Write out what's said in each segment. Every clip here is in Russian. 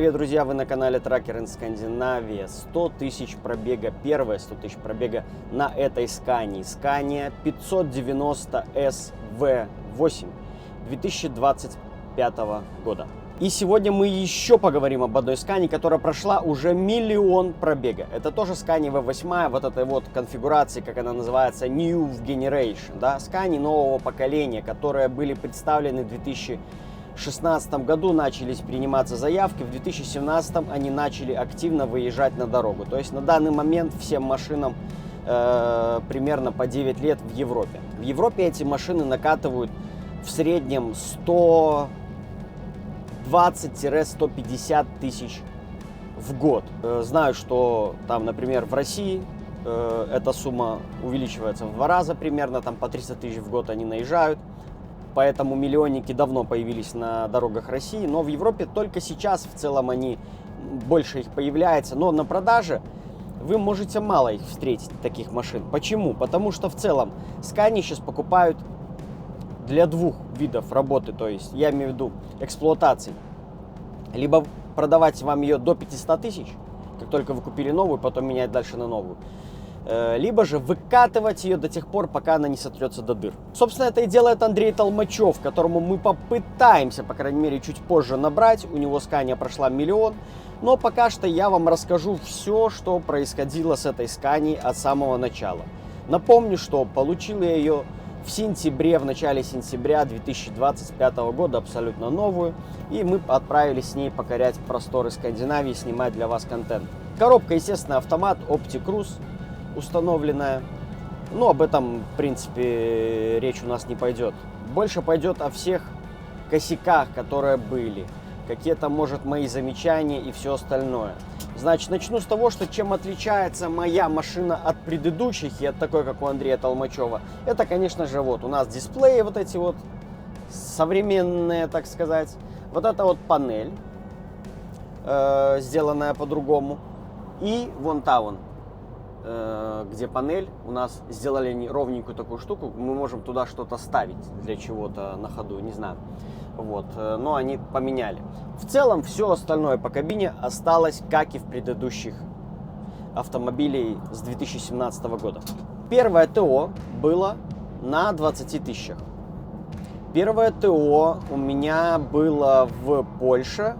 привет, друзья! Вы на канале Tracker in Scandinavia. 100 тысяч пробега, первые 100 тысяч пробега на этой Scania. Scania 590 SV8 2025 года. И сегодня мы еще поговорим об одной Scania, которая прошла уже 1 миллион пробега. Это тоже Scania V8, вот этой вот конфигурации, как она называется, New Generation. Да? Scania нового поколения, которые были представлены в 2016 году, начались приниматься заявки, в 2017 они начали активно выезжать на дорогу. То есть на данный момент всем машинам примерно по 9 лет в Европе. В Европе эти машины накатывают в среднем 120-150 тысяч в год. Знаю, что там, например, в России эта сумма увеличивается в 2 раза примерно, там по 300 тысяч в год они наезжают. Поэтому миллионники давно появились на дорогах России, но в Европе только сейчас в целом они, больше их появляется. Но на продаже вы можете мало их встретить, таких машин. Почему? Потому что в целом Scania сейчас покупают для 2 видов работы, то есть я имею в виду эксплуатации. Либо продавать вам ее до 500 тысяч, как только вы купили новую, потом менять дальше на новую. Либо же выкатывать ее до тех пор, пока она не сотрется до дыр. Собственно, это и делает Андрей Толмачев, которому мы попытаемся, по крайней мере, чуть позже набрать. У него Scania прошла 1 миллион. Но пока что я вам расскажу все, что происходило с этой Scania от самого начала. Напомню, что получил я ее в сентябре, в начале сентября 2025 года, абсолютно новую. И мы отправились с ней покорять просторы Скандинавии, снимать для вас контент. Коробка, естественно, автомат OptiCruise установленная. Но об этом, в принципе, речь у нас не пойдет. Больше пойдет о всех косяках, которые были. Какие-то, может, мои замечания и все остальное. Значит, начну с того, что чем отличается моя машина от предыдущих и от такой, как у Андрея Толмачева. Это, конечно же, вот у нас дисплеи вот эти вот современные, так сказать. Вот это вот панель, сделанная по-другому. И вон та вон, где панель, у нас сделали ровненькую такую штуку, мы можем туда что-то ставить для чего-то на ходу, не знаю. Вот, но они поменяли. В целом все остальное по кабине осталось, как и в предыдущих автомобилей с 2017 года. Первое ТО было на 20 тысячах. Первое ТО у меня было в Польше,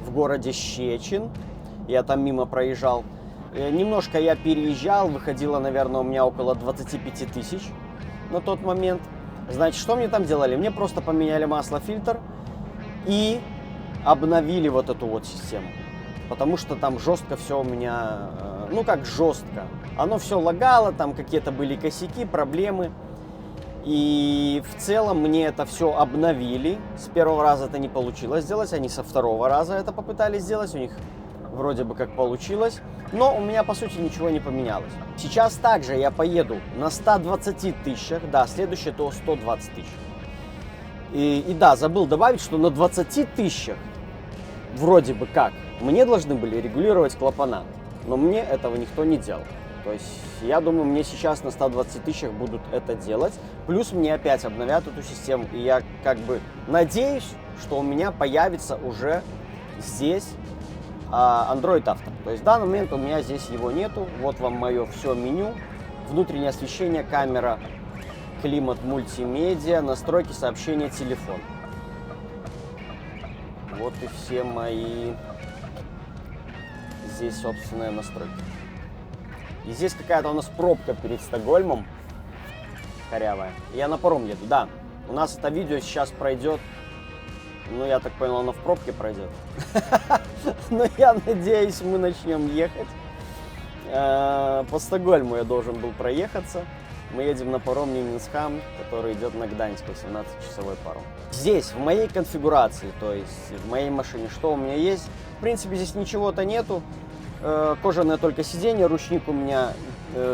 в городе Щечин. Я там мимо проезжал. Немножко я переезжал, выходило, наверное, у меня около 25 тысяч на тот момент. Значит, что мне там делали? Мне просто поменяли масло-фильтр и обновили вот эту вот систему. Потому что там жестко все у меня, ну как жестко. Оно все лагало, там какие-то были косяки, проблемы. И в целом мне это все обновили. С первого раза это не получилось сделать, они со второго раза это попытались сделать. У них вроде бы как получилось, но у меня по сути ничего не поменялось. Сейчас также я поеду на 120 тысячах, да, следующее то 120 тысяч. И да, забыл добавить, что на 20 тысячах вроде бы как мне должны были регулировать клапана, но мне этого никто не делал. То есть я думаю, мне сейчас на 120 тысячах будут это делать, плюс мне опять обновят эту систему, и я как бы надеюсь, что у меня появится уже здесь Android Auto. То есть в данный момент у меня здесь его нету. Вот вам мое все меню. Внутреннее освещение, камера, климат, мультимедиа, настройки, сообщения, телефон. Вот и все мои здесь собственные настройки. И здесь какая-то у нас пробка перед Стокгольмом. Корявая. Я на паром еду, да. У нас это видео сейчас пройдет. Ну, я так понял, оно в пробке пройдет. Но я надеюсь, мы начнем ехать. По Стокгольму я должен был проехаться. Мы едем на паром Ниненсхам, который идет на Гданьск, 18-часовой паром. Здесь, в моей конфигурации, то есть в моей машине, что у меня есть? В принципе, здесь ничего-то нету. Кожаное только сиденье, ручник у меня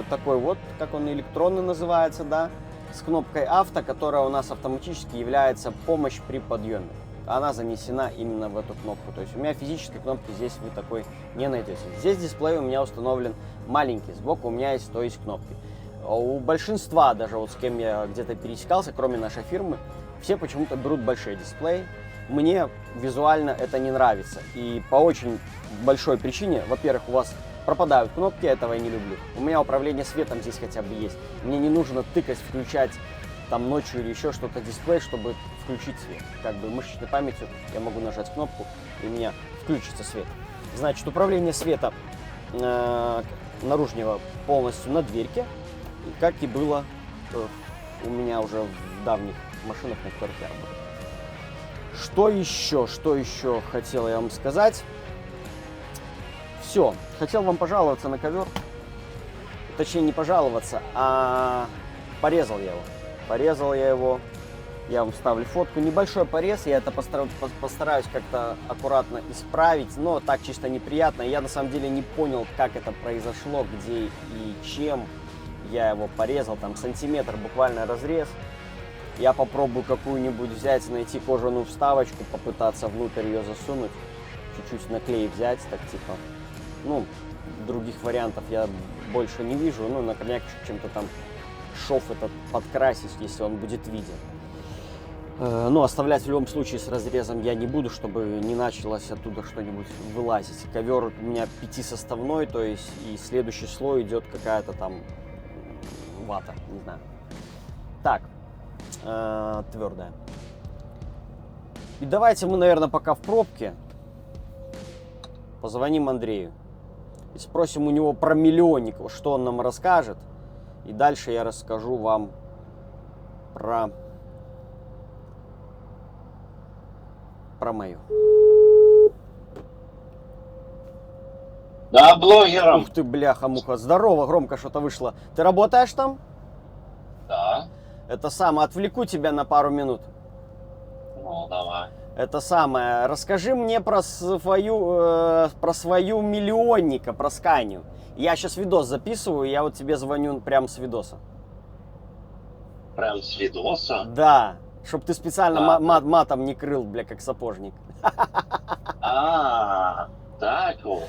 такой вот, как он электронный называется, да, с кнопкой авто, которая у нас автоматически является помощь при подъеме. Она занесена именно в эту кнопку. То есть у меня физической кнопки здесь вы такой не найдете. Здесь дисплей у меня установлен маленький, сбоку у меня есть, то есть кнопки. У большинства, даже вот с кем я где-то пересекался, кроме нашей фирмы, все почему-то берут большие дисплеи. мне визуально это не нравится. И по очень большой причине. Во-первых, у вас пропадают кнопки, я этого я не люблю. У меня управление светом здесь хотя бы есть. Мне не нужно тыкать, включать там ночью или еще что-то дисплей, чтобы включить свет. Как бы мышечной памятью я могу нажать кнопку, и у меня включится свет. Значит, управление света наружного полностью на дверке, как и было у меня уже в давних машинах, на которых я работаю. Что еще хотел я вам сказать? Все, хотел вам пожаловаться на ковер. Точнее, не пожаловаться, а порезал я его. Порезал я его. Я вам ставлю фотку. Небольшой порез, я это постараюсь как-то аккуратно исправить, но так чисто неприятно. Я на самом деле не понял, как это произошло, где и чем я его порезал. Там сантиметр буквально разрез. Я попробую какую-нибудь взять, найти кожаную вставочку, попытаться внутрь ее засунуть, чуть-чуть наклей взять, так типа. Ну, других вариантов я больше не вижу. Ну, например, чем-то там шов этот подкрасить, если он будет виден. Ну, оставлять в любом случае с разрезом я не буду, чтобы не началось оттуда что-нибудь вылазить. Ковер у меня 5-составной, то есть и следующий слой идет какая-то там вата, не знаю. Так, твердая. И давайте мы, наверное, пока в пробке позвоним Андрею и спросим у него про миллионников, что он нам расскажет. И дальше я расскажу вам про мою. Да, блогером. Ух ты, бляха-муха. Здорово, громко что-то вышло. Ты работаешь там? Да. Это самое, отвлеку тебя на пару минут. Ну, давай. Это самое, расскажи мне про свою миллионника, про Сканию. Я сейчас видос записываю, я вот тебе звоню прямо с видоса. Прям с видоса? Да, чтоб ты специально Да. матом не крыл, бля, как сапожник. Так вот.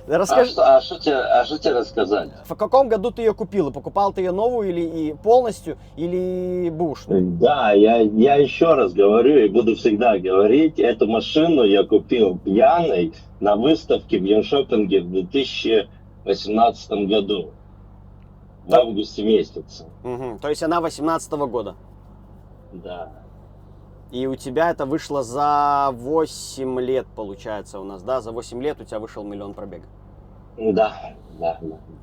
Расскажи, А что тебе рассказать? в каком году ты ее купил? И покупал ты ее новую или полностью, или бушную? Да, я еще раз говорю и буду всегда говорить, эту машину я купил пьяный на выставке в Юншопинге в 2018 году. В Да. августе месяце. Угу. То есть она 18-го года. Да. И у тебя это вышло за 8 лет, получается, у нас, да? За 8 лет у тебя вышел 1 000 000 пробега. Да.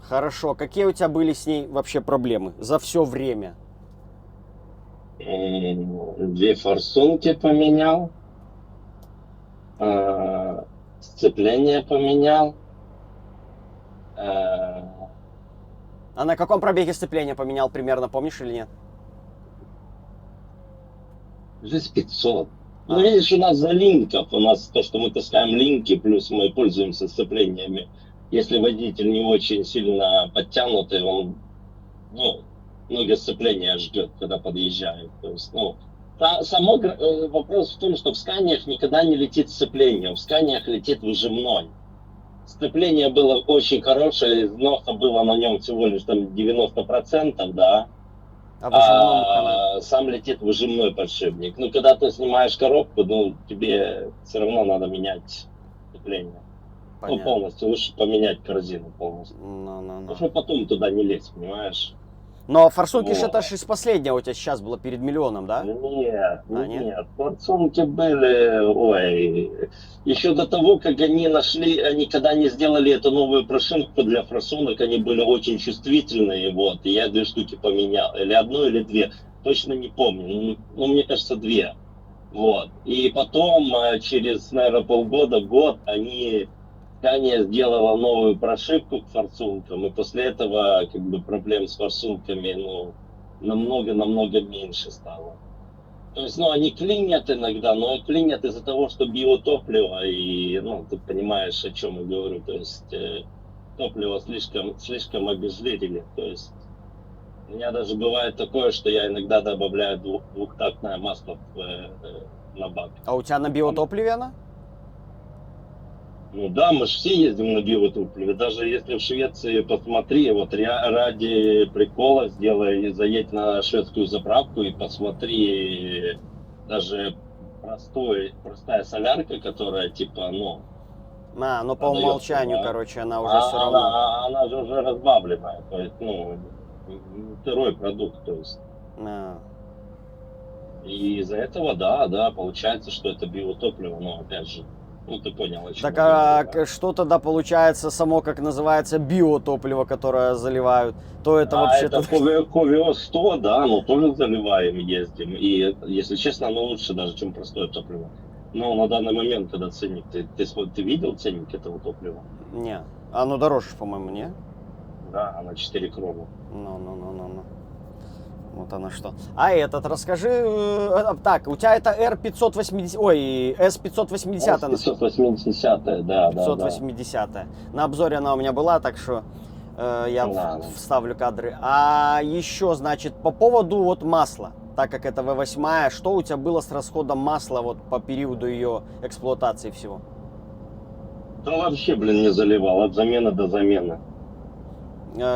Хорошо. Какие у тебя были с ней вообще проблемы за все время? 2 форсунки поменял. Сцепление поменял. А на каком пробеге сцепление поменял примерно, помнишь или нет? Жизнь 500. Ну, видишь, у нас за линков, у нас то, что мы таскаем линки, плюс мы пользуемся сцеплениями. Если водитель не очень сильно подтянутый, он, много сцепления ждет, когда подъезжает. То есть, вопрос в том, что в Сканиях никогда не летит сцепление, в Сканиях летит выжимной. Сцепление было очень хорошее, износа было на нем всего лишь там 90%, да. А сам летит выжимной подшипник. Ну, когда ты снимаешь коробку, тебе все равно надо менять сцепление. Понятно. Полностью, лучше поменять корзину полностью. Потому что потом туда не лезть, понимаешь? Но форсунки же это же из последнего у тебя сейчас было перед 1 000 000, да? Нет. Форсунки были, еще до того, как они когда не сделали эту новую прошивку для форсунок, они были очень чувствительные, и я 2 штуки поменял, или 1, или 2, точно не помню, мне кажется 2, и потом, через, наверное, полгода, год, Скания сделала новую прошивку к форсункам, и после этого проблем с форсунками намного меньше стало. То есть, они клинят иногда, но клинят из-за того, что биотопливо, и, ты понимаешь, о чем я говорю, то есть топливо слишком обезжирили, то есть у меня даже бывает такое, что я иногда добавляю двухтактное масло на бак. А у тебя на биотопливе она? Да, мы же все ездим на биотопливе. Даже если в Швеции, посмотри, ради прикола заедь на шведскую заправку и посмотри, даже простая солярка, которая типа, ну, Но по продается, умолчанию, да. короче, она уже все равно. Она же уже разбавленная, то есть, ну, второй продукт, то есть. А. И из-за этого, да, получается, что это биотопливо, но опять же, ну ты понял, о чем Так я говорю, да? что тогда получается само, как называется, биотопливо, которое заливают? То это А вообще-то... это Ковио 100, да, но тоже заливаем, ездим. И, если честно, оно лучше даже, чем простое топливо. Но на данный момент, когда ценник, ты видел ценник этого топлива? Не, оно дороже, по-моему, не? Да, она 4 кроны. Ну. Вот оно что. А этот, расскажи... Так, у тебя это R580... Ой, S580. 580, да. 580. На обзоре она у меня была, так что я Да. вставлю кадры. А еще, значит, по поводу вот масла. Так как это V8, что у тебя было с расходом масла вот по периоду ее эксплуатации всего? Да вообще, блин, не заливал, от замены до замены.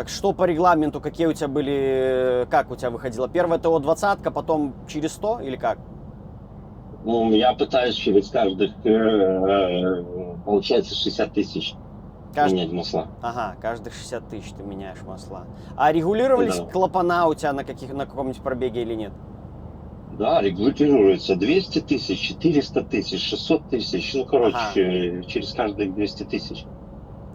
Что по регламенту, какие у тебя были, как у тебя выходило? Первое ТО 20, потом через 100 или как? Ну, я пытаюсь через каждых, получается, 60 тысяч менять масла. Ага, каждых 60 тысяч ты меняешь масла. А регулировались Да. клапана у тебя на каком-нибудь пробеге или нет? Да, регулируется 200 тысяч, 400 тысяч, 600 тысяч, ну, короче, через каждые 200 тысяч.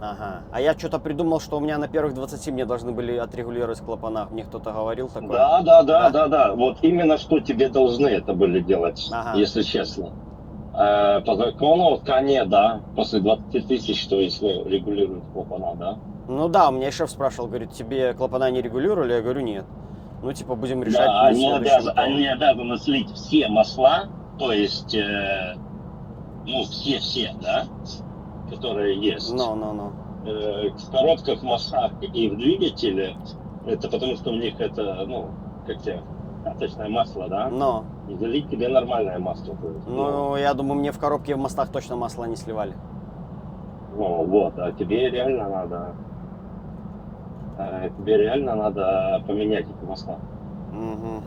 Ага. А я что-то придумал, что у меня на первых 20 мне должны были отрегулировать клапана. Мне кто-то говорил такое. Да. Вот именно что тебе должны это были делать, Ага. если честно. По закону в Кане, да, после 20 тысяч, то есть регулируют клапана, да. Ну да, у меня шеф спрашивал, говорит, тебе клапана не регулировали? Я говорю, нет. Ну, типа, будем решать Да, на они следующем ТО. обязаны слить все масла, то есть, ну, все, да, которые есть. Ну. В коробках, маслах и в двигателе, это потому что у них это, ну, как тебе, каточное масло, да? Но. И залить тебе нормальное масло. То есть, Ну, я думаю, мне в коробке и в мостах точно масло не сливали. ну, вот, а тебе реально надо поменять эти масла. Угу.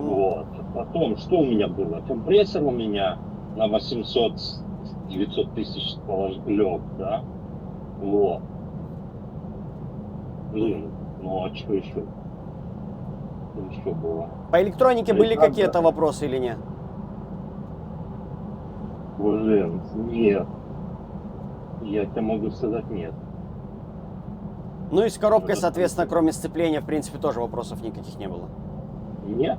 Вот. Потом, что у меня было? Компрессор у меня на 800-900 тысяч лег, да? Вот. Блин, ну а что еще? Что еще было? По электронике были Правда? какие-то вопросы или нет? Блин, нет. Я тебе могу сказать нет. Ну и с коробкой, соответственно, кроме сцепления, в принципе, тоже вопросов никаких не было. Нет.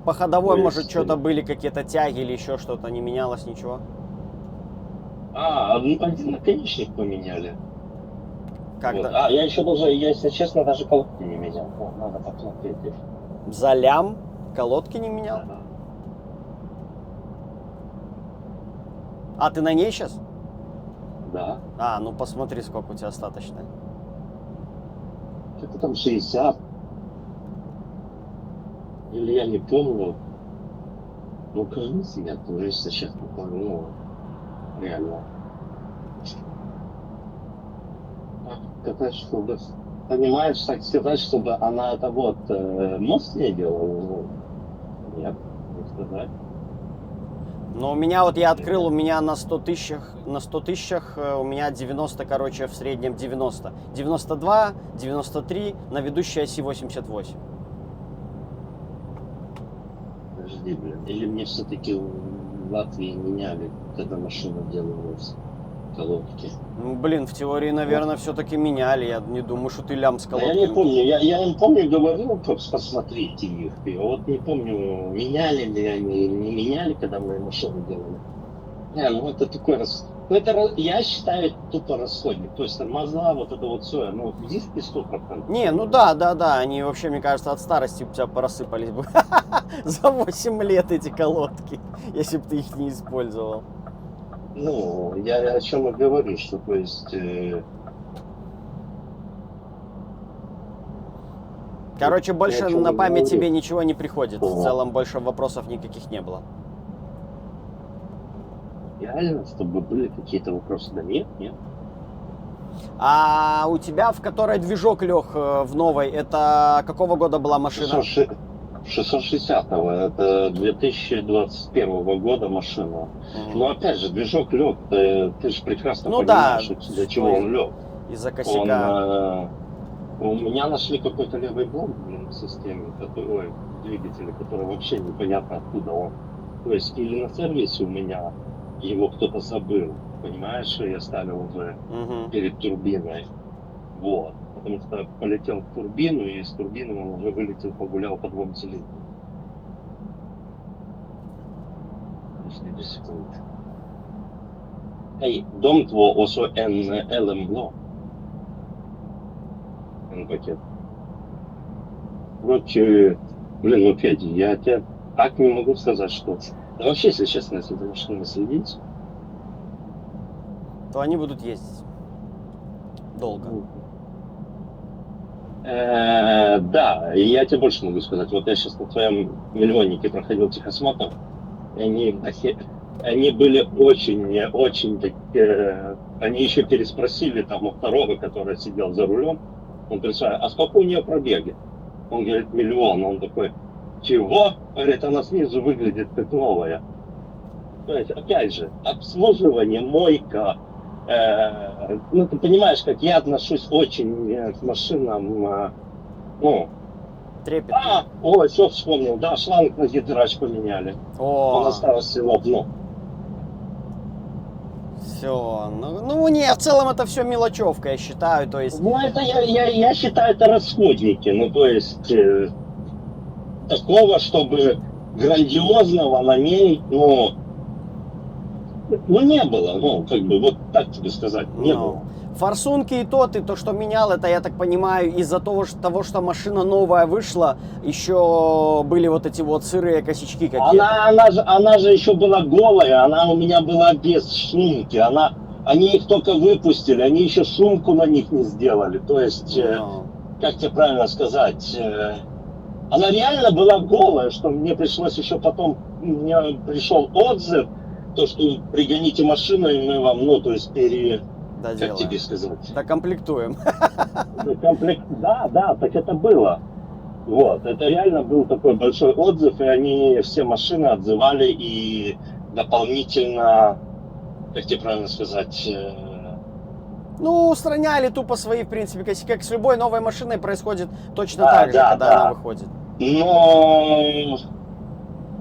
По ходовой, То может, есть, что-то были какие-то тяги или еще что-то, не менялось ничего? Один наконечник поменяли. Когда? Вот. Я еще даже, если честно, даже колодки не менял. Вот, надо посмотреть. За лям колодки не менял? Да. А ты на ней сейчас? Да. Ну посмотри, сколько у тебя остаточное. Что-то там 60. Или я не помню. Ну, кажется, я тоже сейчас не помню. Ну, реально. Сказать, чтобы, понимаешь, так сказать, чтобы она это вот мост не делала, ну, нет, не сказать. Но у меня вот я открыл, у меня на 100 тысячах у меня 90, короче, в среднем 90. 92, 93 на ведущей оси 88. Подожди, блин. Или мне все-таки в Латвии меняли, когда машина делалась, колодки. Ну, блин, в теории, наверное, все-таки меняли. Я не думаю, что ты лям с Я колодками. не помню, я не помню, говорил, посмотрите их. Я вот не помню, меняли ли они или не меняли, когда мы машину делали. Ну это такой ну это, я считаю, это тупо расходник. То есть тормоза, вот это вот все, ну диски 100%. Не, ну да, они вообще, мне кажется, от старости у тебя порассыпались бы за 8 лет эти колодки, если бы ты их не использовал. Ну, я о чем и говорю, что, то есть... Короче, больше о чем на и память говорю. тебе ничего не приходит. В Ага. целом, больше вопросов никаких не было. Реально, чтобы были какие-то вопросы? Да нет. А у тебя, в которой движок лег в новой, это какого года была машина? 660-го, это 2021 года машина. Мгм. Но опять же, движок лег, ты же прекрасно Ну да, понимаешь, для чего он лег. из-за Он, косяка. у меня нашли какой-то левый блок, в системе, ой, в двигателе, который вообще непонятно откуда он. То есть или на сервисе у меня его кто-то забыл, понимаешь, и оставил уже Мгм. перед турбиной. Вот. Потому что полетел в турбину, и из турбины он уже вылетел, погулял по 2 цилиндрам. Подожди 2 секунды. Hej, de två och så en LM-blå. En пакет. Короче, блин, ну Федя, я тебе так не могу сказать, что... Да вообще, если честно, если за машиной следить, То они будут ездить долго. да, и я тебе больше могу сказать. Вот я сейчас на твоем миллионнике проходил техосмотр, и они были очень такие... Они еще переспросили там у второго, который сидел за рулем. Он представляет, а сколько у нее пробеги? Он говорит, 1 миллион. Он такой, чего? Говорит, она снизу выглядит как новая. То есть, опять же, обслуживание, мойка. Ну, ты понимаешь, как я отношусь очень к машинам, ну, Трепетно. ой, все вспомнил, да, шланг на гидрач поменяли. Он О, остался лопнул. все. Ну, не, в целом это все мелочевка, я считаю. То есть, Ну, это я считаю, это расходники. Ну, то есть, такого, чтобы грандиозного на ней, ну, не было. Ну, как бы, вот так тебе сказать, не ну, было. форсунки и то что менял, это, я так понимаю, из-за того, что машина новая вышла, еще были вот эти вот сырые косячки какие-то. Она же еще была голая, она у меня была без шумки. Они их только выпустили, они еще шумку на них не сделали. То есть, Ну, как тебе правильно сказать, она реально была голая, что мне пришлось еще потом, мне пришел отзыв, то, что пригоните машину, и мы вам, ну, то есть, как доделаем. тебе сказать? Докомплектуем. Комплект, да, так это было. Вот, это реально был такой большой отзыв, и они все машины отзывали и дополнительно, как тебе правильно сказать, Ну, устраняли тупо свои, в принципе, косяки. Как с любой новой машиной происходит точно Да, так же, да, когда да. она выходит. но,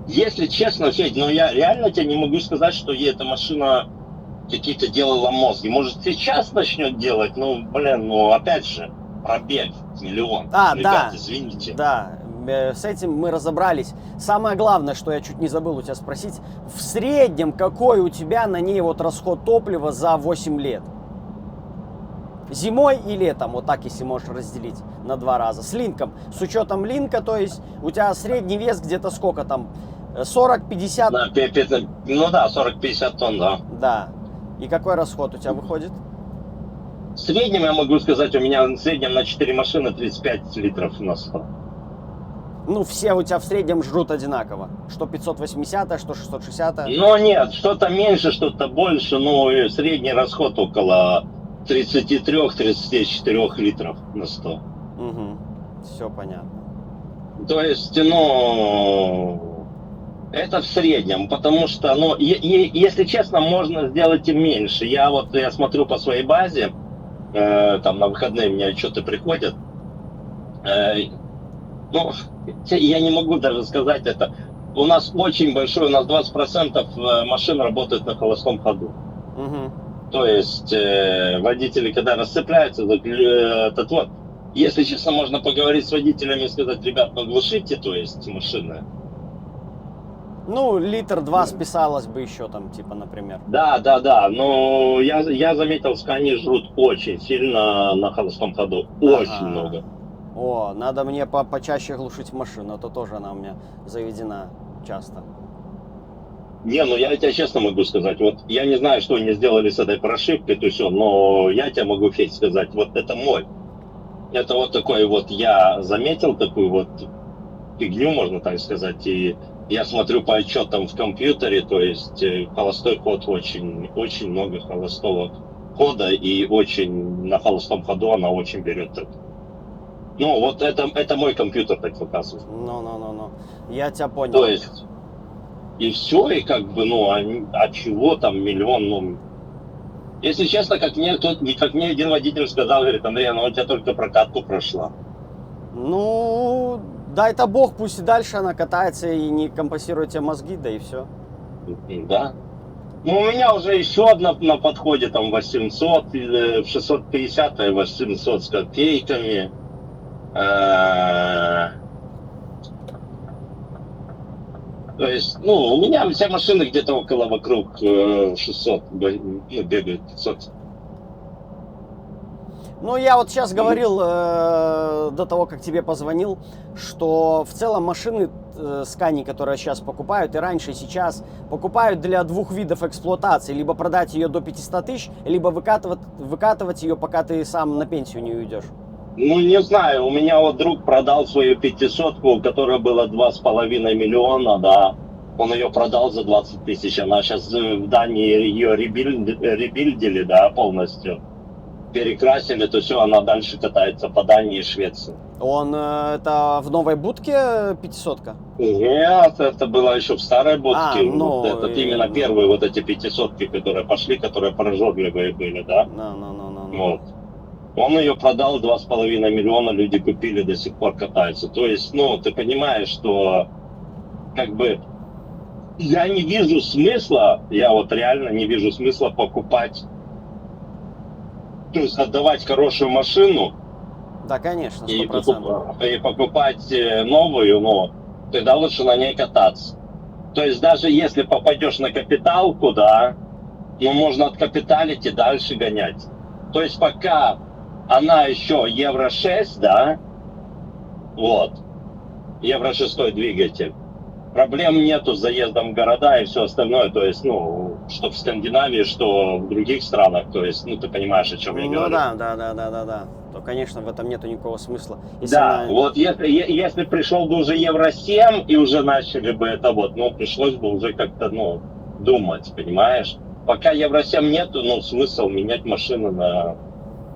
если честно, Федь, ну я реально тебе не могу сказать, что ей эта машина какие-то делала мозги. Может, сейчас начнет делать, ну, блин, ну, опять же, пробег 1 миллион. Ребят, Да, извините. да, с этим мы разобрались. Самое главное, что я чуть не забыл у тебя спросить, в среднем какой у тебя на ней вот расход топлива за 8 лет? Зимой и летом, вот так, если можешь разделить на 2 раза. С линком, с учетом линка, то есть у тебя средний вес где-то сколько там, 40-50? Ну да, 40-50 тонн, да. Да. И какой расход у тебя выходит? В среднем, я могу сказать, у меня в среднем на 4 машины 35 литров на 100. Ну, все у тебя в среднем жрут одинаково. Что 580, что 660. Но нет, что-то меньше, что-то больше, но и средний расход около 33-34 литров на 100. Угу. Все понятно. То есть, ну, это в среднем, потому что, ну, если честно, можно сделать и меньше. Я смотрю по своей базе, там на выходные мне отчеты приходят. Ну, я не могу даже сказать это. У нас очень большой, у нас 20% машин работают на холостом ходу. Угу. То есть водители, когда расцепляются, этот вот, если честно, можно поговорить с водителями и сказать, ребят, ну глушите, то есть машины. Ну, литр-два списалось бы еще там, типа, например. Да, но я заметил, что они жрут очень сильно на холостом ходу, очень много. О, надо мне почаще глушить машину, а то тоже она у меня заведена часто. Не, ну я тебе честно могу сказать, вот я не знаю, что они сделали с этой прошивкой, то все, но я тебе могу, Федь, сказать, вот это мой. Это вот такой вот, я заметил такую вот фигню, можно так сказать, и я смотрю по отчетам в компьютере, то есть холостой ход очень много холостого хода, и очень на холостом ходу она очень берет. Ну, вот это мой компьютер так показывает. Ну. Я тебя понял. То есть, и все, и как бы, ну, а чего там миллион, ну... Если честно, как мне один водитель сказал, говорит, Андрей, ну у тебя только прокатку прошла. Ну, дай-то бог, пусть и дальше она катается и не компенсирует тебе мозги, да и все. Да. Ну, у меня уже еще одна на подходе, там, 800, 650 и 800 с копейками. То есть, ну, у меня все машины где-то около вокруг 600 бегают, 500. Ну, я вот сейчас говорил до того, как тебе позвонил, что в целом машины Scania, которые сейчас покупают, и раньше, и сейчас, покупают для двух видов эксплуатации. Либо продать ее до 500 тысяч, либо выкатывать ее, пока ты сам на пенсию не уйдешь. Ну, не знаю, у меня вот друг продал свою 500-ку, которая была 2,5 миллиона, да. Он ее продал за 20 тысяч. Она сейчас в Дании ее ребилдили, да, полностью. Перекрасили, то все, она дальше катается по Дании и Швеции. Он это в новой будке 500-ка? Нет, это было еще в старой будке. Ну, вот это именно первые вот эти 500-ки, которые пошли, которые прожорливые были, да. Вот. Он ее продал 2,5 миллиона, люди купили, до сих пор катаются. То есть, ну, ты понимаешь, что как бы я не вижу смысла, я вот реально не вижу смысла покупать, то есть отдавать хорошую машину. Да, конечно, 100%. И покупать новую, но тогда лучше на ней кататься. То есть даже если попадешь на капиталку, да, ну можно откапиталить и дальше гонять. То есть пока она еще Евро 6, да, вот, Евро 6 двигатель, проблем нету с заездом в города и все остальное, то есть, ну, что в Скандинавии, что в других странах, то есть, ну, ты понимаешь, о чем я говорю. Ну да, то, конечно, в этом нету никакого смысла. Если да, вот если пришел бы уже Евро 7 и уже начали бы это вот, ну, пришлось бы уже как-то, ну, думать, понимаешь? Пока Евро 7 нету, ну, смысл менять машину на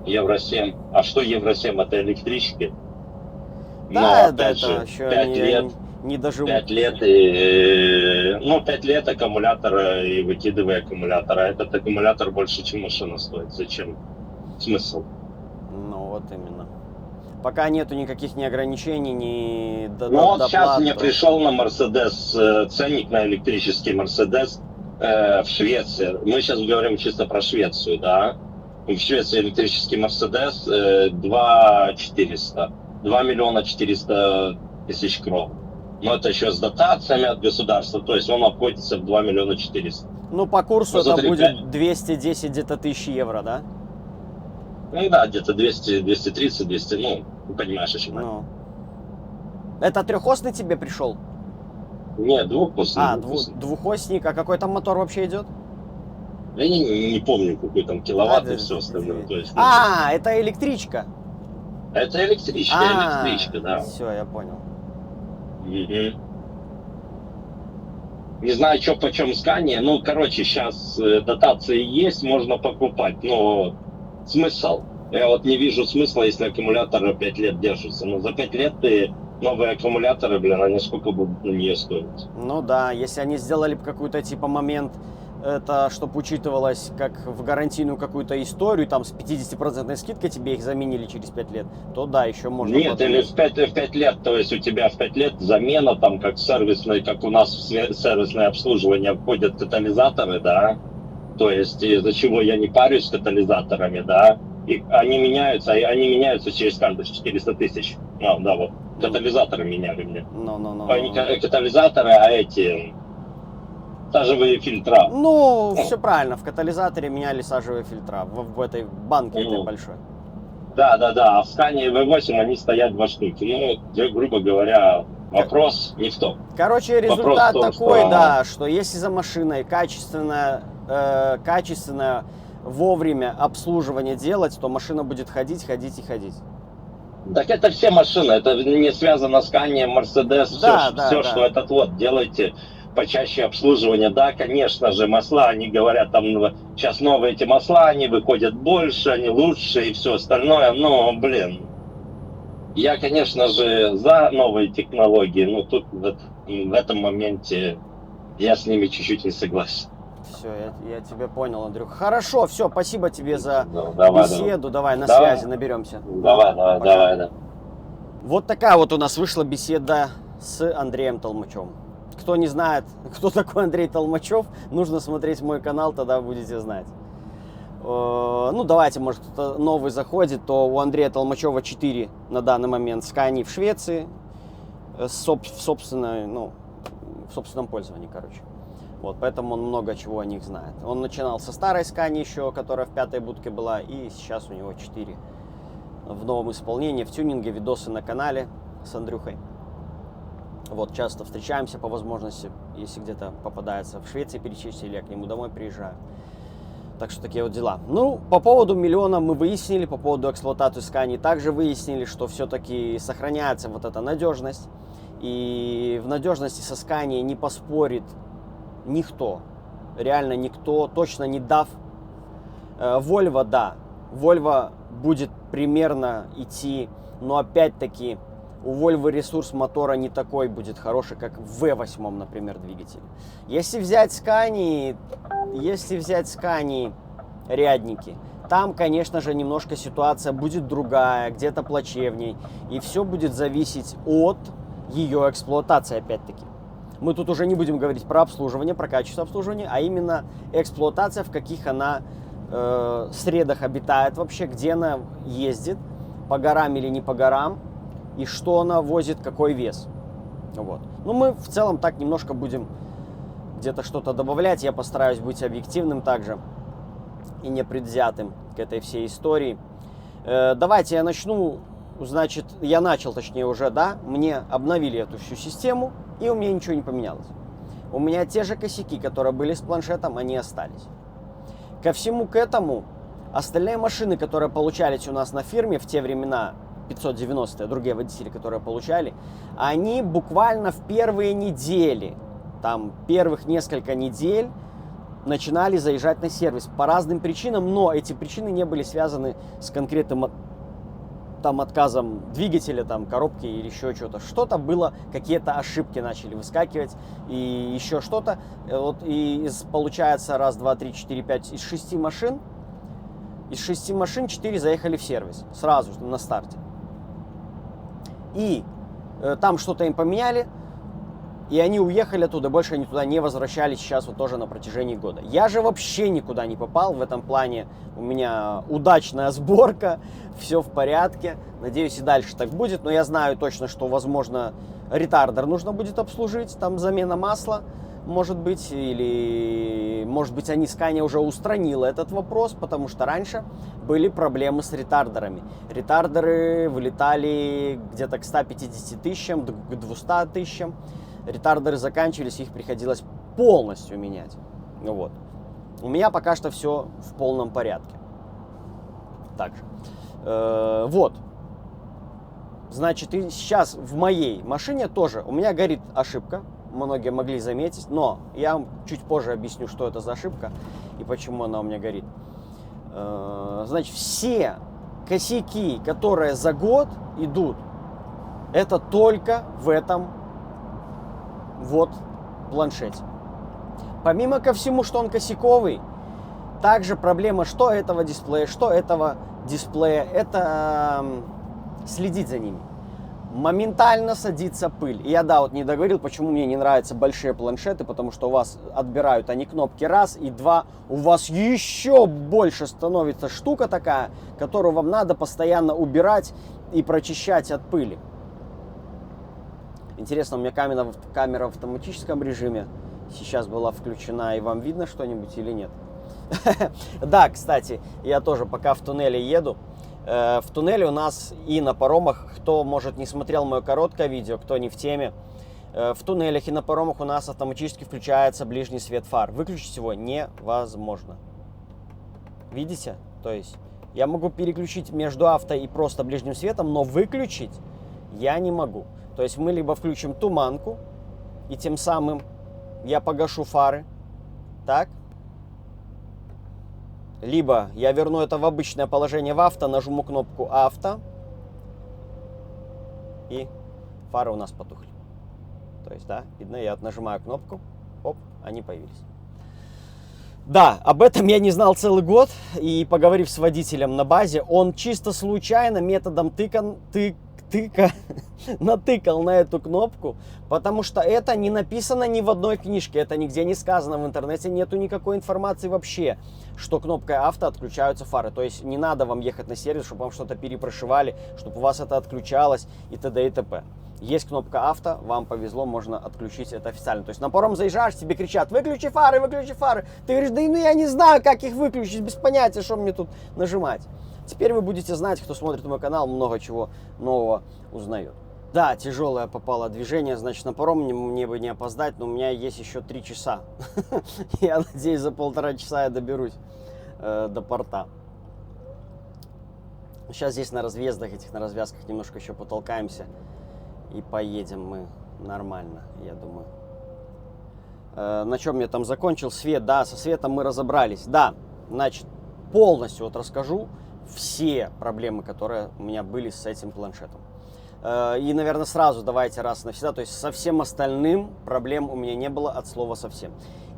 Евро 7. А что Евро 7? Это электрички. Да, но, да, это еще 5 лет. Не доживут. 5 лет и... Ну, 5 лет аккумулятора и выкидывая аккумулятор. А этот аккумулятор больше, чем машина стоит. Зачем? Смысл? Ну, вот именно. Пока нету никаких ни ограничений, ни доплат. Ну, вот сейчас мне пришел на Мерседес ценник на электрический Мерседес в Швеции. Мы сейчас говорим чисто про Швецию, да. В Швеции электрический Мерседес 2 миллиона 400 тысяч крон. Но это еще с дотациями от государства, то есть он обходится в 2 миллиона 400. Ну, по курсу это будет 210 где-то тысяч евро, да? Ну да, где-то 200, 230, 200, ну, ты понимаешь, о чем я. Ну. Это трехосный тебе пришел? Нет, двухосный. Двухосник, а какой там мотор вообще идет? Я не помню, какой там киловатт и все остальное. То есть, ну, это электричка. Это электричка, да. Все, я понял. Угу. Не знаю, что почем Scania. Ну, короче, сейчас дотации есть, можно покупать, но смысл? Я вот не вижу смысла, если аккумулятор 5 лет держится. Но за 5 лет новые аккумуляторы, блин, они сколько будут на нее стоить? Ну да, если они сделали бы какой-то типа момент, это чтобы учитывалось как в гарантийную какую-то историю, там с 50% скидкой тебе их заменили через 5 лет, то да, еще можно... Нет, или в 5 лет, то есть у тебя в 5 лет замена, там как сервисное, как у нас в сервисное обслуживание входят катализаторы, да, то есть из-за чего я не парюсь с катализаторами, да, и они меняются через каждые 400 тысяч, да, вот, катализаторы меняли мне. Не катализаторы, а эти... сажевые фильтра. Ну, все правильно, в катализаторе меняли сажевые фильтра, в этой банке этой большой. Да, а в Scania V8 они стоят 2 штуки. Ну, грубо говоря, вопрос не в том. Короче, результат такой, да, что если за машиной качественное вовремя обслуживание делать, то машина будет ходить. Так это все машины, это не связано с Scania, Mercedes, все, что этот вот делайте. Почаще обслуживание, да, конечно же, масла, они говорят, там, сейчас новые эти масла, они выходят больше, они лучше и все остальное, но, блин, Я, конечно же, за новые технологии, но тут в этом моменте я с ними чуть-чуть не согласен. Все, я тебя понял, Андрюх. Хорошо, все, спасибо тебе за Ну, давай, беседу. Давай на давай. связи наберемся. Давай, давай, Пока. давай, да. Вот такая вот у нас вышла беседа с Андреем Толмачевым. Кто не знает, кто такой Андрей Толмачев, нужно смотреть мой канал, тогда будете знать. Ну, давайте, может, кто-то новый заходит, то у Андрея Толмачева 4 на данный момент Scania в Швеции, в собственном пользовании, короче. Вот, поэтому он много чего о них знает. Он начинал со старой Scania еще, которая в 5-й будке была, и сейчас у него 4 в новом исполнении, в тюнинге, видосы на канале с Андрюхой. Вот, часто встречаемся по возможности, если где-то попадается в Швеции перечислить, или я к нему домой приезжаю. Так что такие вот дела. Ну, по поводу миллиона мы выяснили, по поводу эксплуатации Scania также выяснили, что все-таки сохраняется вот эта надежность. И в надежности со Scania не поспорит никто. Реально никто, точно не DAF. Volvo, да. Volvo будет примерно идти, но опять-таки у Volvo ресурс мотора не такой будет хороший, как в V8, например, двигателе. Если взять Scania рядники, там, конечно же, немножко ситуация будет другая, где-то плачевней. И все будет зависеть от ее эксплуатации, опять-таки. Мы тут уже не будем говорить про обслуживание, про качество обслуживания, а именно эксплуатация, в каких она средах обитает вообще, где она ездит, по горам или не по горам, и что она возит, какой вес. Вот. Ну, мы в целом так немножко будем где-то что-то добавлять. Я постараюсь быть объективным также и непредвзятым к этой всей истории. Давайте я начну. Значит, я начал, точнее, уже, да, мне обновили эту всю систему, и у меня ничего не поменялось. У меня те же косяки, которые были с планшетом, они остались. Ко всему к этому, остальные машины, которые получались у нас на фирме в те времена, 590-е, другие водители, которые получали, они буквально в первые недели, там, первых несколько недель начинали заезжать на сервис по разным причинам, но эти причины не были связаны с конкретным там отказом двигателя, там, коробки или еще что-то. Что-то было, какие-то ошибки начали выскакивать и еще что-то. Вот, и получается, раз, два, три, четыре, пять, из 6 машин, 4 заехали в сервис сразу на старте. И там что-то им поменяли, и они уехали оттуда, больше они туда не возвращались сейчас вот тоже на протяжении года. Я же вообще никуда не попал, в этом плане у меня удачная сборка, все в порядке. Надеюсь, и дальше так будет, но я знаю точно, что, возможно, ретардер нужно будет обслужить, там замена масла, может быть, или, может быть, Scania уже устранила этот вопрос, потому что раньше были проблемы с ретардерами. Ретардеры вылетали где-то к 150 тысячам, к 200 тысячам. Ретардеры заканчивались, их приходилось полностью менять. Вот. У меня пока что все в полном порядке. Также. Вот. Значит, и сейчас в моей машине тоже у меня горит ошибка. Многие могли заметить, но я вам чуть позже объясню, что это за ошибка и почему она у меня горит. Значит, все косяки, которые за год идут, это только в этом вот планшете. Помимо ко всему, что он косяковый, также проблема что этого дисплея, это следить за ними. Моментально садится пыль. И я, да, вот не договорил, почему мне не нравятся большие планшеты, потому что у вас отбирают они кнопки раз, и два, у вас еще больше становится штука такая, которую вам надо постоянно убирать и прочищать от пыли. Интересно, у меня камера в автоматическом режиме сейчас была включена, и вам видно что-нибудь или нет? Да, кстати, я тоже пока в туннеле еду. В туннеле у нас и на паромах, кто, может, не смотрел мое короткое видео, кто не в теме, в туннелях и на паромах у нас автоматически включается ближний свет фар. Выключить его невозможно. Видите? То есть я могу переключить между авто и просто ближним светом, но выключить я не могу. То есть мы либо включим туманку, и тем самым я погашу фары, так? Либо я верну это в обычное положение в авто, нажму кнопку авто, и фары у нас потухли. То есть, да, видно, я нажимаю кнопку, оп, они появились. Да, об этом я не знал целый год, и поговорив с водителем на базе, он чисто случайно методом тыка натыкал на эту кнопку, потому что это не написано ни в одной книжке, это нигде не сказано, в интернете нету никакой информации вообще, что кнопкой авто отключаются фары. То есть не надо вам ехать на сервис, чтобы вам что-то перепрошивали, чтобы у вас это отключалось и т.д. и т.п. Есть кнопка авто, вам повезло, можно отключить это официально. То есть на паром заезжаешь, тебе кричат: выключи фары, выключи фары. Ты говоришь: да ну я не знаю, как их выключить, без понятия, что мне тут нажимать. Теперь вы будете знать, кто смотрит мой канал, много чего нового узнает. Да, тяжелое попало движение, значит, на паром мне бы не опоздать, но у меня есть еще 3 часа. Я надеюсь, за 1,5 часа я доберусь до порта. Сейчас здесь на разъездах, на развязках немножко еще потолкаемся. И поедем мы нормально, я думаю. На чем я там закончил? Свет, да, со светом мы разобрались. Да, значит, полностью вот расскажу все проблемы, которые у меня были с этим планшетом. И, наверное, сразу давайте раз и навсегда. То есть со всем остальным проблем у меня не было от слова совсем.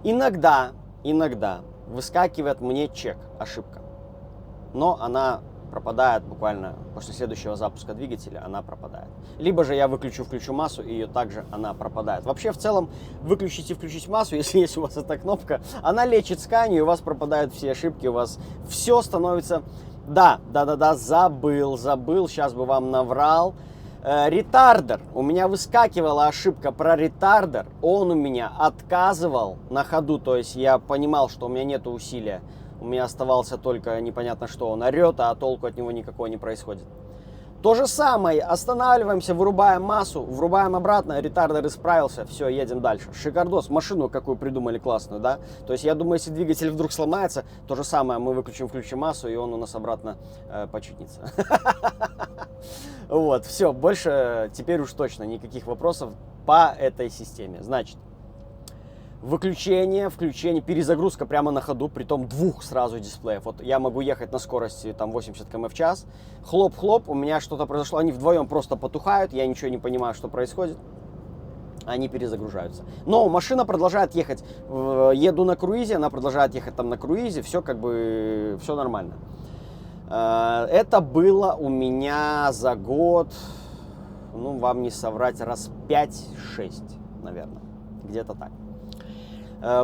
Иногда выскакивает мне чек, ошибка. Но она пропадает буквально после следующего запуска двигателя, она пропадает. Либо же я включу массу, и ее также она пропадает. Вообще, в целом, выключить и включить массу, если есть у вас эта кнопка, она лечит сканию, и у вас пропадают все ошибки, у вас все становится... Да, забыл, сейчас бы вам наврал. Ретардер. У меня выскакивала ошибка про ретардер, он у меня отказывал на ходу, то есть я понимал, что у меня нету усилия. У меня оставался только непонятно что, он орет, а толку от него никакого не происходит. То же самое, останавливаемся, вырубаем массу, врубаем обратно, ретардер исправился, все, едем дальше. Шикардос, машину какую придумали классную, да? То есть я думаю, если двигатель вдруг сломается, то же самое, мы включим массу, и он у нас обратно почутнится. Вот, все, больше теперь уж точно никаких вопросов по этой системе. Значит, выключение, включение, перезагрузка прямо на ходу, притом 2 сразу дисплеев. Вот я могу ехать на скорости там 80 км в час. Хлоп-хлоп, у меня что-то произошло, они вдвоем просто потухают, я ничего не понимаю, что происходит. Они перезагружаются. Но машина продолжает ехать. Еду на круизе, она продолжает ехать там на круизе, все как бы, все нормально. Это было у меня за год, ну, вам не соврать, раз 5-6, наверное, где-то так.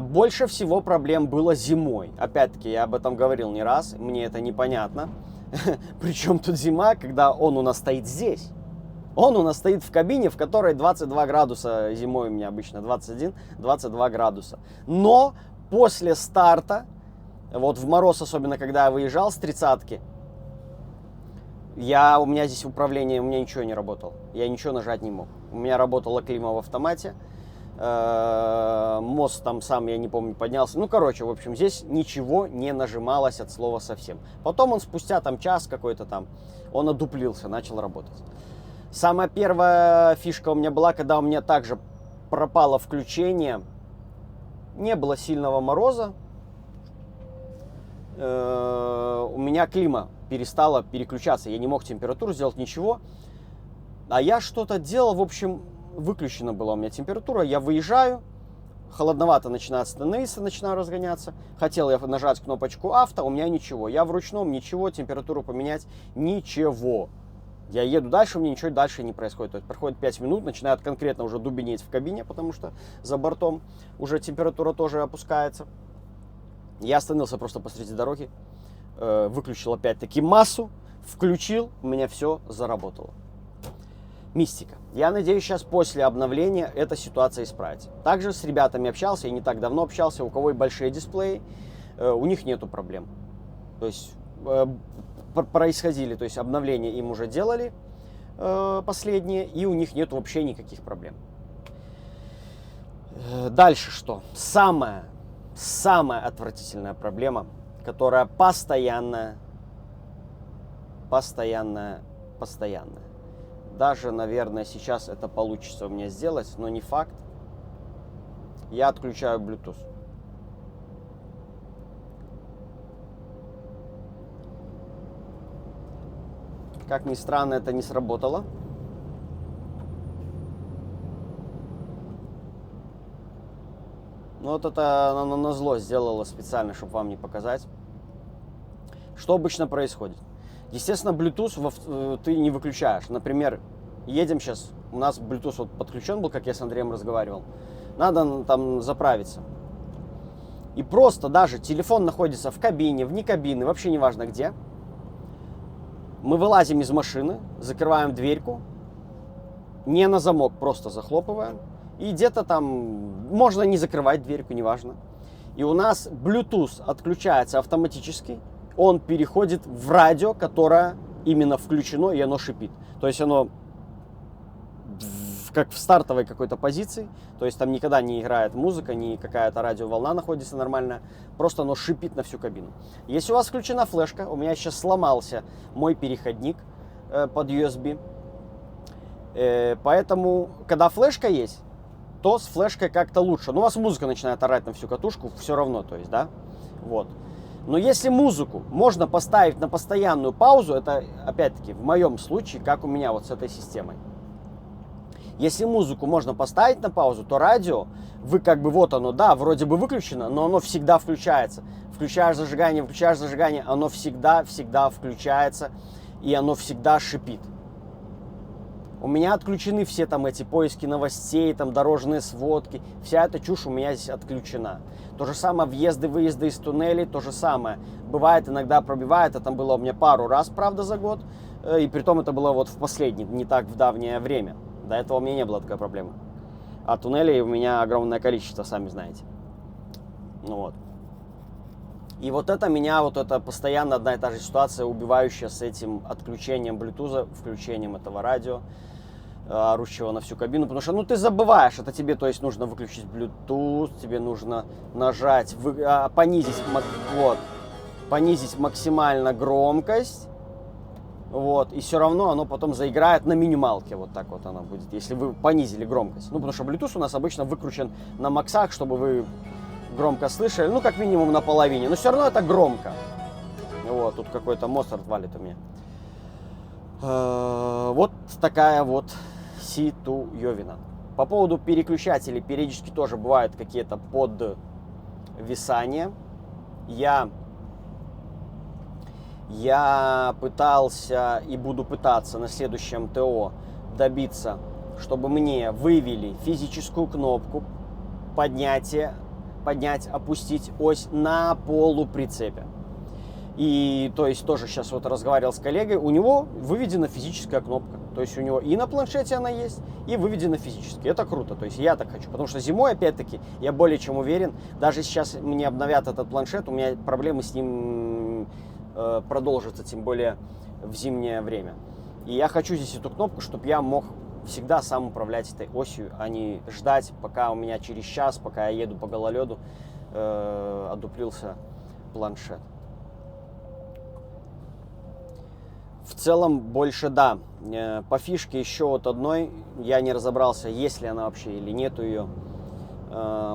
Больше всего проблем было зимой. Опять-таки, я об этом говорил не раз, мне это непонятно. Причем тут зима, когда он у нас стоит здесь. Он у нас стоит в кабине, в которой 22 градуса зимой у меня обычно, 21-22 градуса. Но после старта, вот в мороз, особенно когда я выезжал с 30-ки, у меня здесь управление, у меня ничего не работало. Я ничего нажать не мог. У меня работала клима в автомате. Мост там сам, я не помню, поднялся. Ну, короче, в общем, здесь ничего не нажималось от слова совсем. Потом он спустя там час какой-то там, он одуплился, начал работать. Самая первая фишка у меня была, когда у меня также пропало включение. Не было сильного мороза. У меня клима перестала переключаться. Я не мог температуру сделать, ничего. А я что-то делал, в общем... Выключена была у меня температура, я выезжаю, холодновато начинает становиться, начинаю разгоняться. Хотел я нажать кнопочку авто, у меня ничего. Я в ручном, ничего, температуру поменять, ничего. Я еду дальше, у меня ничего дальше не происходит. То есть проходит 5 минут, начинает конкретно уже дубенеть в кабине, потому что за бортом уже температура тоже опускается. Я остановился просто посреди дороги, выключил опять-таки массу, включил, у меня все заработало. Мистика. Я надеюсь, сейчас после обновления эта ситуация исправится. Также с ребятами общался, я не так давно общался, у кого и большие дисплеи, у них нету проблем. То есть происходили, то есть обновления им уже делали последние, и у них нету вообще никаких проблем. Дальше что? Самая отвратительная проблема, которая постоянная. Даже, наверное, сейчас это получится у меня сделать, но не факт. Я отключаю Bluetooth. Как ни странно, это не сработало. Ну вот это она на зло сделала специально, чтобы вам не показать. Что обычно происходит? Естественно, Bluetooth ты не выключаешь. Например, едем сейчас, у нас Bluetooth вот подключен был, как я с Андреем разговаривал. Надо там заправиться. И просто даже телефон находится в кабине, вне кабины, вообще неважно где. Мы вылазим из машины, закрываем дверьку, не на замок, просто захлопываем. И где-то там, можно не закрывать дверьку, неважно. И у нас Bluetooth отключается автоматически. Он переходит в радио, которое именно включено, и оно шипит. То есть оно как в стартовой какой-то позиции. То есть там никогда не играет музыка, ни какая-то радиоволна находится нормальная. Просто оно шипит на всю кабину. Если у вас включена флешка, у меня сейчас сломался мой переходник под USB. Поэтому, когда флешка есть, то с флешкой как-то лучше. Ну, у вас музыка начинает орать на всю катушку, все равно, то есть, да? Вот. Но если музыку можно поставить на постоянную паузу, это, опять-таки, в моем случае, как у меня вот с этой системой. Если музыку можно поставить на паузу, то радио, вы как бы, вот оно, да, вроде бы выключено, но оно всегда включается. Включаешь зажигание, оно всегда включается, и оно всегда шипит. У меня отключены все там эти поиски новостей, там дорожные сводки. Вся эта чушь у меня здесь отключена. То же самое въезды-выезды из туннелей, то же самое. Бывает, иногда пробивает, это было у меня пару раз, правда, за год. И притом это было вот в последний, не так в давнее время. До этого у меня не было такой проблемы. А туннелей у меня огромное количество, сами знаете. Ну вот. И вот это меня, вот это постоянно одна и та же ситуация, убивающая с этим отключением Bluetooth, включением этого радио, орущего на всю кабину. Потому что, ну, ты забываешь, это тебе, то есть, нужно выключить Bluetooth, тебе нужно нажать, понизить максимально громкость. Вот, и все равно оно потом заиграет на минималке, вот так вот оно будет, если вы понизили громкость. Ну, потому что Bluetooth у нас обычно выкручен на максах, чтобы вы громко слышали, ну, как минимум на половине, но все равно это громко. Вот, тут какой-то Моцарт валит у меня. Вот такая вот ситуевина. По поводу переключателей, периодически тоже бывают какие-то подвисания. Я пытался и буду пытаться на следующем ТО добиться, чтобы мне вывели физическую кнопку поднять, опустить ось на полуприцепе. И то есть тоже сейчас вот разговаривал с коллегой, у него выведена физическая кнопка. То есть у него и на планшете она есть, и выведена физически. Это круто, то есть я так хочу. Потому что зимой, опять-таки, я более чем уверен, даже сейчас мне обновят этот планшет, у меня проблемы с ним продолжатся, тем более в зимнее время. И я хочу здесь эту кнопку, чтобы я мог всегда сам управлять этой осью, а не ждать, пока у меня через час, пока я еду по гололеду, одуплился планшет. В целом больше да. По фишке еще вот одной я не разобрался, есть ли она вообще или нету ее.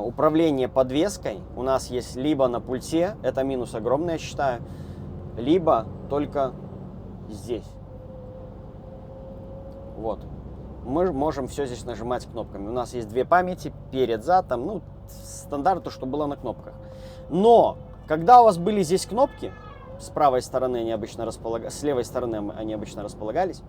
Управление подвеской у нас есть либо на пульте, это минус огромный, я считаю, либо только здесь. Вот. Мы можем все здесь нажимать кнопками. У нас есть две памяти, перед, зад, там, ну, стандарт, то, что было на кнопках. Но, когда у вас были здесь кнопки, с правой стороны они обычно с левой стороны они обычно располагались,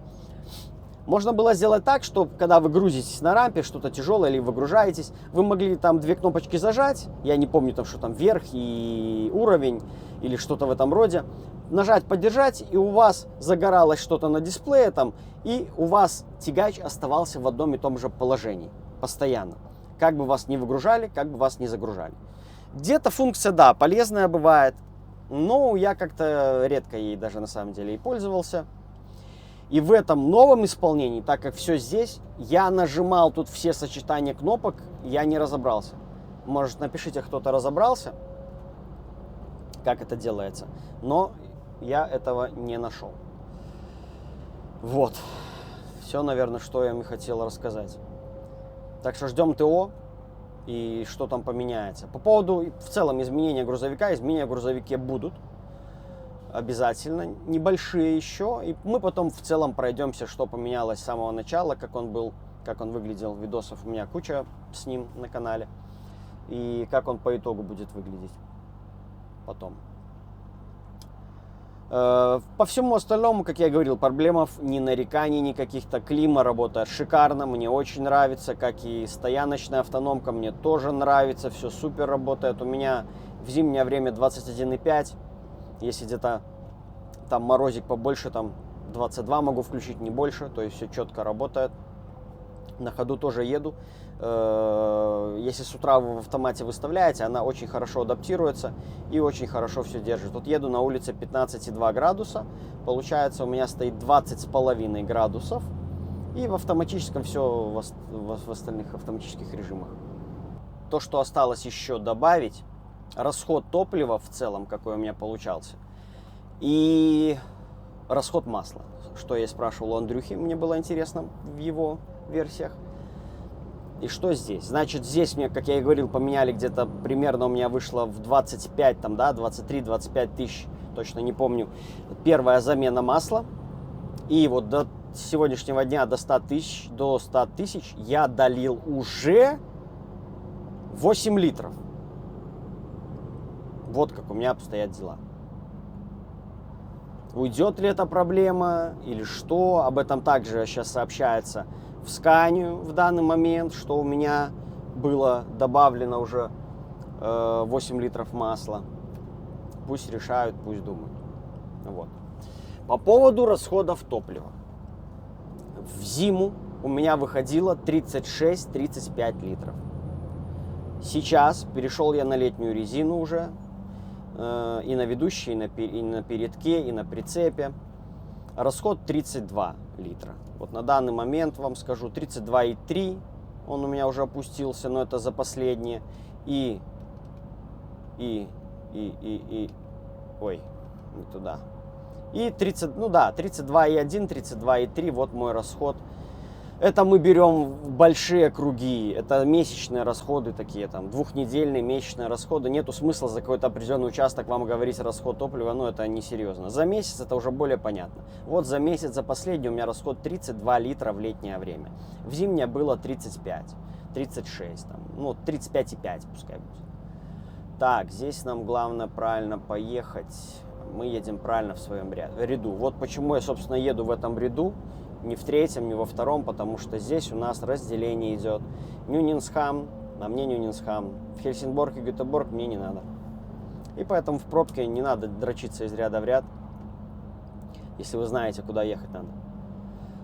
можно было сделать так, что когда вы грузитесь на рампе, что-то тяжелое, или выгружаетесь, вы могли там две кнопочки зажать, я не помню там, что там вверх и уровень, или что-то в этом роде, нажать, подержать, и у вас загоралось что-то на дисплее там, и у вас тягач оставался в одном и том же положении, постоянно. Как бы вас не выгружали, как бы вас не загружали. Где-то функция, да, полезная бывает, но я как-то редко ей даже на самом деле и пользовался. И в этом новом исполнении, так как все здесь, я нажимал тут все сочетания кнопок, я не разобрался. Может, напишите, кто-то разобрался, как это делается. Но я этого не нашел. Вот. Все, наверное, что я им хотел рассказать. Так что ждем ТО и что там поменяется. По поводу в целом изменения грузовика, изменения в грузовике будут. Обязательно, небольшие еще, и мы потом в целом пройдемся, что поменялось с самого начала, как он был, как он выглядел, видосов у меня куча с ним на канале, и как он по итогу будет выглядеть потом. По всему остальному, как я говорил, проблем, ни нареканий никаких-то. Клима работает шикарно, мне очень нравится, как и стояночная автономка, мне тоже нравится, все супер работает. У меня в зимнее время 21,5, если где-то там морозик побольше, там 22 могу включить, не больше, то есть все четко работает. На ходу тоже еду. Если с утра вы в автомате выставляете, она очень хорошо адаптируется и очень хорошо все держит. Вот еду на улице 15,2 градуса, получается у меня стоит 20,5 градусов, и в автоматическом все в остальных автоматических режимах. То, что осталось еще добавить, расход топлива в целом, какой у меня получался, и расход масла, что я спрашивал у Андрюхи, мне было интересно в его версиях. И что здесь? Значит, здесь мне, как я и говорил, поменяли где-то примерно у меня вышло в 25, там, да, 23-25 тысяч, точно не помню, первая замена масла. И вот до сегодняшнего дня до 100 тысяч я долил уже 8 литров. Вот как у меня обстоят дела. Уйдет ли эта проблема или что? Об этом также сейчас сообщается в Scania в данный момент, что у меня было добавлено уже 8 литров масла. Пусть решают, пусть думают. Вот. По поводу расходов топлива. В зиму у меня выходило 36-35 литров. Сейчас перешел я на летнюю резину уже. И на ведущей, и на передке, и на прицепе. Расход 32 литра. Вот на данный момент вам скажу 32,3. Он у меня уже опустился, но это за последние. Ой, не туда. И 30, ну да, 32,1, 32,3. Вот мой расход. Это мы берем большие круги, это месячные расходы такие, там, двухнедельные месячные расходы. Нету смысла за какой-то определенный участок вам говорить расход топлива, но это несерьезно. За месяц это уже более понятно. Вот за месяц, за последний у меня расход 32 литра в летнее время. В зимнее было 35, 36, там, ну 35,5 пускай будет. Так, здесь нам главное правильно поехать. Мы едем правильно в своем ряду. Вот почему я, собственно, еду в этом ряду. Не в третьем, не во втором, потому что здесь у нас разделение идет. Нюнинсхам, а мне Нюнинсхам. В Хельсинборг и Гетеборг мне не надо. И поэтому в пробке не надо дрочиться из ряда в ряд, если вы знаете, куда ехать надо.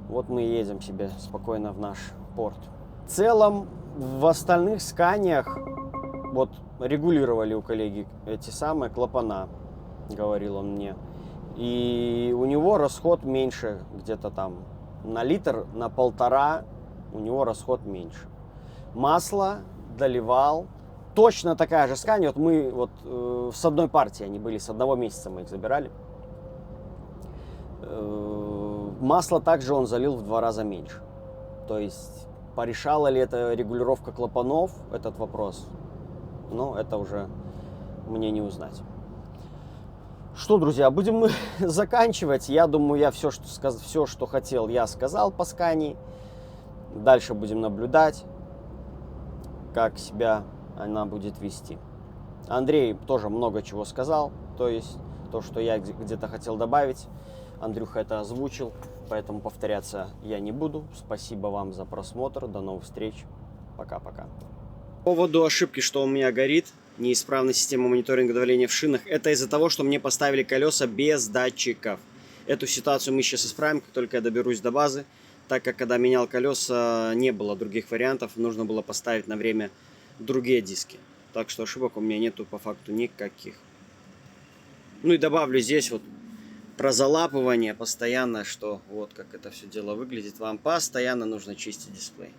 Вот мы едем себе спокойно в наш порт. В целом, в остальных сканиях вот регулировали у коллеги эти самые клапана, говорил он мне. И у него расход меньше, где-то там на литр, на 1,5 у него расход меньше. Масло доливал. Точно такая же Scania. Вот мы вот с одной партии они были, с одного месяца мы их забирали. Масло также он залил в 2 раза меньше. То есть порешала ли это регулировка клапанов, этот вопрос. Но это уже мне не узнать. Что, друзья, будем мы заканчивать. Я думаю, я все, что хотел, я сказал по Scania. Дальше будем наблюдать, как себя она будет вести. Андрей тоже много чего сказал. То есть, то, что я где-то хотел добавить, Андрюха это озвучил. Поэтому повторяться я не буду. Спасибо вам за просмотр. До новых встреч. Пока-пока. По поводу ошибки, что у меня горит, неисправная система мониторинга давления в шинах, это из-за того, что мне поставили колеса без датчиков. Эту ситуацию мы сейчас исправим, как только я доберусь до базы, так как когда менял колеса, не было других вариантов, нужно было поставить на время другие диски. Так что ошибок у меня нету по факту никаких. Ну и добавлю здесь вот про залапывание постоянно, что вот как это все дело выглядит. Вам постоянно нужно чистить дисплей.